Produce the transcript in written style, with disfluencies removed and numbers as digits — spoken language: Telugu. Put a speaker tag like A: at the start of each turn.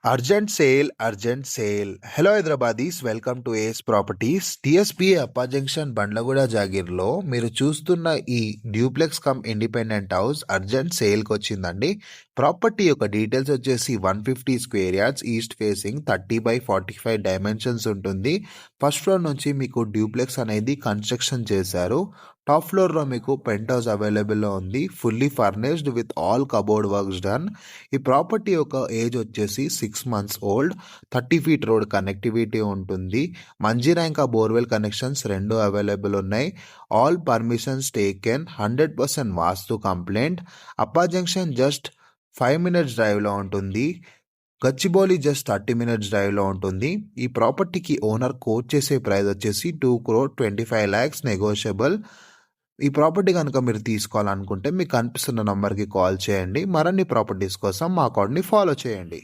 A: Urgent sale. Hello Hyderabadis, welcome to AS properties. TSPA Appa junction Bandlaguda జాగీర్లో మీరు చూస్తున్న ఈ duplex cum independent house urgent సేల్కి వచ్చిందండి. ప్రాపర్టీ యొక్క డీటెయిల్స్ వచ్చేసి 150 square yards, east facing, 30/45 dimensions ఉంటుంది. ఫస్ట్ ఫ్లోర్ నుంచి మీకు డ్యూప్లెక్స్ అనేది కన్స్ట్రక్షన్ చేశారు. టాప్ ఫ్లోర్లో మీకు పెంట్ హౌస్ అవైలబుల్లో ఉంది, fully furnished with all cupboard works done. ఈ ప్రాపర్టీ యొక్క ఏజ్ వచ్చేసి 6 months old. 30 feet road connectivity ఉంటుంది. మంజీరా ఇంకా బోర్వెల్ కనెక్షన్స్ రెండు అవైలబుల్ ఉన్నాయి. All permissions taken. 100% వాస్తు కంప్లైంట్. అప్పా జంక్షన్ జస్ట్ 5 minutes డ్రైవ్లో ఉంటుంది. గచ్చిబౌలి జస్ట్ 30 minutes డ్రైవ్లో ఉంటుంది. ఈ ప్రాపర్టీకి ఓనర్ కోట్ చేసే ప్రైస్ వచ్చేసి 2,25,00,000 నెగోషియబుల్. ఈ ప్రాపర్టీ కనుక మీరు తీసుకోవాలనుకుంటే మీకు కనిపిస్తున్న నంబర్కి కాల్ చేయండి. మరిన్ని ప్రాపర్టీస్ కోసం మా అకౌంట్ని ఫాలో చేయండి.